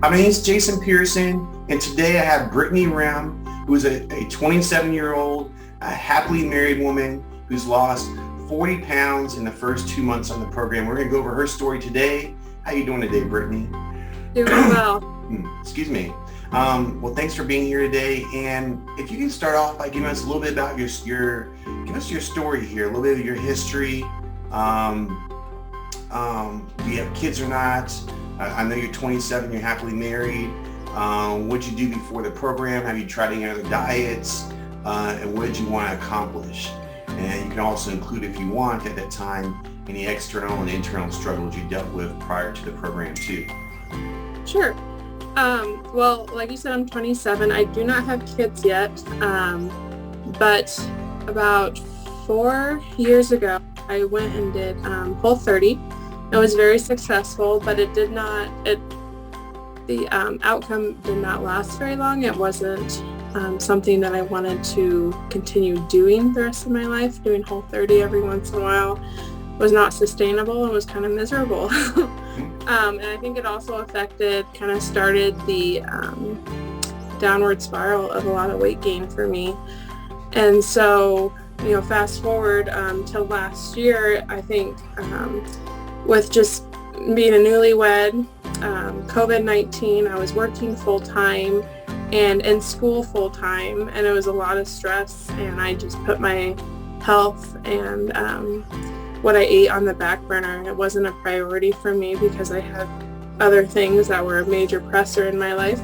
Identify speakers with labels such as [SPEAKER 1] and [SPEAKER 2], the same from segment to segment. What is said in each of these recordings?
[SPEAKER 1] My name is Jason Pearson, and today I have Brittany Rehm, who is a 27-year-old, happily married woman who's lost 40 pounds in the first 2 months on the program. We're going to go over her story today. How you doing today, Brittany?
[SPEAKER 2] Doing well.
[SPEAKER 1] Excuse me. Well, thanks for being here today. And if you can start off by giving us a little bit about give us your story here, a little bit of your history. Do you have kids or not? I know you're 27, you're happily married. What did you do before the program? Have you tried any other diets? And what did you want to accomplish? And you can also include, if you want, at that time, any external and internal struggles you dealt with prior to the program too.
[SPEAKER 2] Sure. Well, like you said, I'm 27. I do not have kids yet. But about 4 years ago, I went and did Whole30. It was very successful, but the outcome did not last very long. It wasn't something that I wanted to continue doing the rest of my life. Doing Whole30 every once in a while was not sustainable and was kind of miserable. And I think it also kind of started the downward spiral of a lot of weight gain for me. And so, fast forward till last year, I think with just being a newlywed, COVID-19, I was working full-time and in school full-time, and it was a lot of stress, and I just put my health and what I ate on the back burner. It wasn't a priority for me because I had other things that were a major pressor in my life.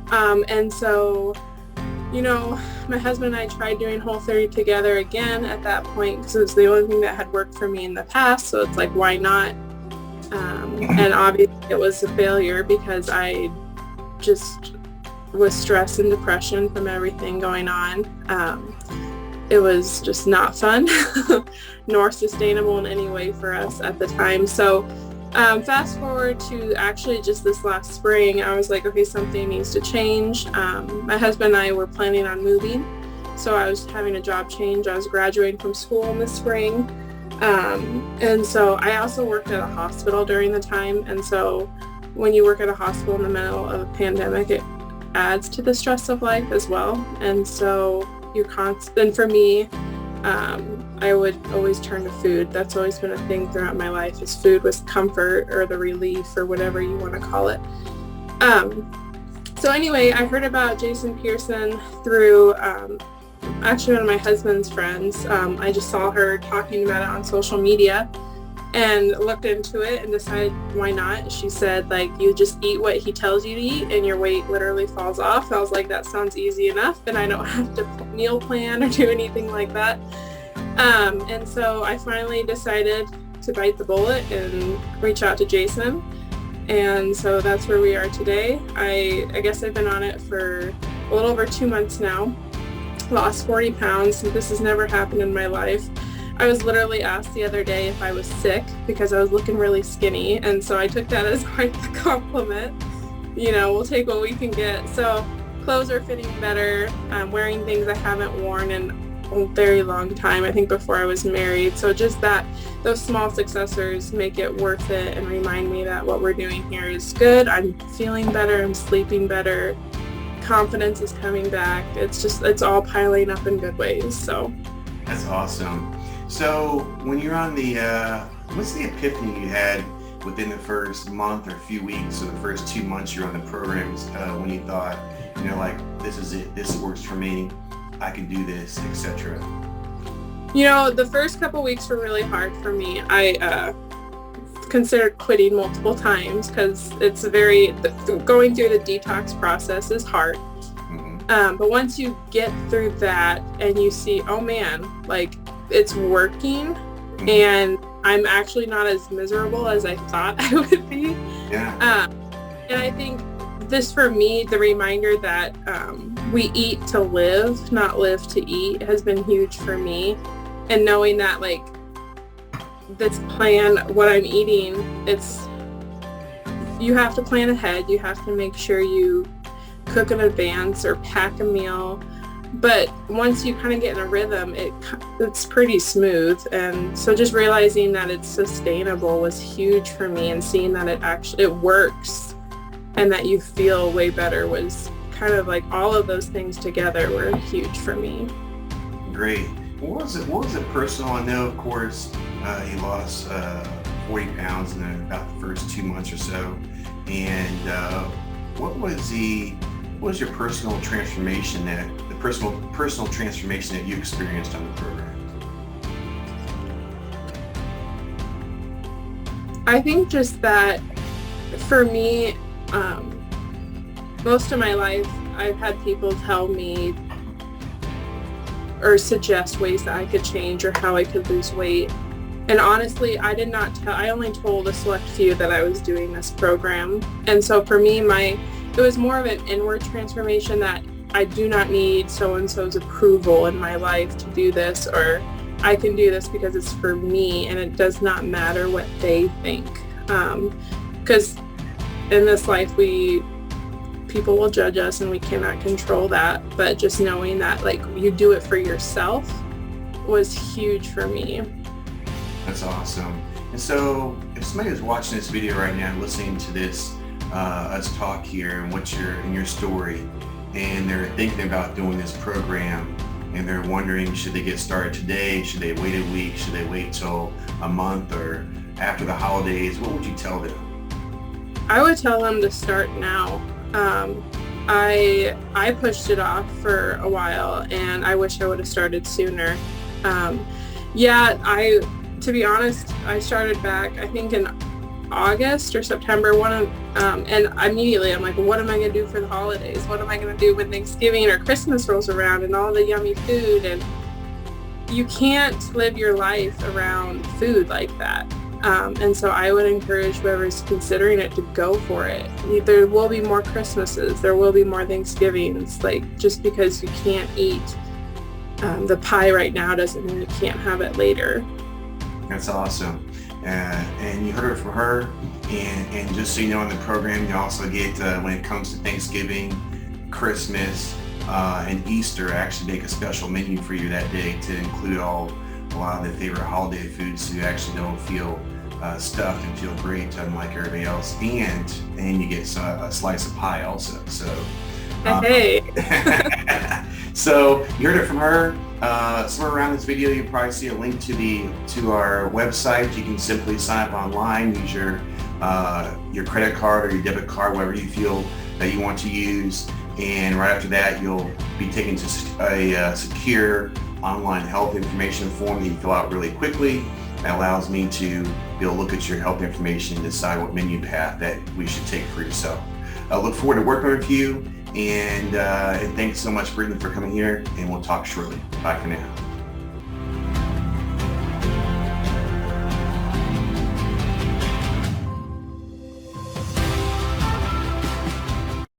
[SPEAKER 2] And so, my husband and I tried doing Whole30 together again at that point because it was the only thing that had worked for me in the past. So it's like, why not? And obviously it was a failure because I just was stressed and depression from everything going on. It was just not fun nor sustainable in any way for us at the time. So fast forward to actually just this last spring, I was like, okay, something needs to change. My husband and I were planning on moving. So I was having a job change. I was graduating from school in the spring. And so I also worked at a hospital during the time. And so when you work at a hospital in the middle of a pandemic, it adds to the stress of life as well. And so you're constant. For me, I would always turn to food. That's always been a thing throughout my life, is food was comfort or the relief or whatever you want to call it. So anyway, I heard about Jason Pearson through actually one of my husband's friends. I just saw her talking about it on social media and looked into it and decided, why not? She said, you just eat what he tells you to eat and your weight literally falls off. I was like, that sounds easy enough, and I don't have to meal plan or do anything like that. And so I finally decided to bite the bullet and reach out to Jason. And so that's where we are today. I guess I've been on it for a little over 2 months now. Lost 40 pounds. This has never happened in my life. I was literally asked the other day if I was sick because I was looking really skinny. And so I took that as quite the compliment. We'll take what we can get. So clothes are fitting better. I'm wearing things I haven't worn in a very long time, I think before I was married. So just those small successors make it worth it and remind me that what we're doing here is good. I'm feeling better. I'm sleeping better. Confidence is coming back. It's all piling up in good ways. So
[SPEAKER 1] that's awesome. So when you're on what's the epiphany you had within the first month or few weeks or the first 2 months you're on the programs, when you thought, this is it, this works for me, I can do this, etc.?
[SPEAKER 2] The first couple weeks were really hard for me. I considered quitting multiple times because it's going through the detox process is hard. Mm-hmm. But once you get through that and you see, oh man, it's working, mm-hmm. and I'm actually not as miserable as I thought I would be.
[SPEAKER 1] Yeah.
[SPEAKER 2] And I think this, for me, the reminder that we eat to live, not live to eat, has been huge for me. And knowing that this plan, what I'm eating, you have to plan ahead. You have to make sure you cook in advance or pack a meal. But once you kind of get in a rhythm, it's pretty smooth. And so just realizing that it's sustainable was huge for me, and seeing that it works and that you feel way better was kind of like all of those things together were huge for me.
[SPEAKER 1] Great. What was it personal? I know, of course, you lost 40 pounds in about the first 2 months or so. And what was your personal transformation personal transformation that you experienced on the program?
[SPEAKER 2] I think just that for me, most of my life, I've had people tell me or suggest ways that I could change or how I could lose weight. And honestly, I only told a select few that I was doing this program. And so for me, it was more of an inward transformation that I do not need so-and-so's approval in my life to do this, or I can do this because it's for me and it does not matter what they think. Because in this life, people will judge us and we cannot control that. But just knowing that like you do it for yourself was huge for me.
[SPEAKER 1] That's awesome. And so if somebody is watching this video right now, listening to this, us talk here and in your story, and they're thinking about doing this program and they're wondering, should they get started today? Should they wait a week? Should they wait till a month or after the holidays? What would you tell them?
[SPEAKER 2] I would tell them to start now. I pushed it off for a while and I wish I would have started sooner. To be honest, I started back, I think in August or September, and immediately I'm like, what am I going to do for the holidays? What am I going to do when Thanksgiving or Christmas rolls around and all the yummy food? And you can't live your life around food like that. And so I would encourage whoever's considering it to go for it. There will be more Christmases. There will be more Thanksgivings. Like, just because you can't eat the pie right now doesn't mean you can't have it later.
[SPEAKER 1] That's awesome. And you heard it from her. And just so you know, in the program, you also get, when it comes to Thanksgiving, Christmas, and Easter, I actually make a special menu for you that day to include a lot of the favorite holiday foods, so you actually don't feel stuffed and feel great, unlike everybody else. And you get a slice of pie also. So,
[SPEAKER 2] hey.
[SPEAKER 1] So you heard it from her. Somewhere around this video, you'll probably see a link to our website. You can simply sign up online, use your credit card or your debit card, whatever you feel that you want to use. And right after that, you'll be taken to a secure online health information form that you fill out really quickly. That allows me to be able to look at your health information and decide what menu path that we should take for yourself. I look forward to working with you, and thanks so much, Brittany, for coming here, and we'll talk shortly. Bye for now.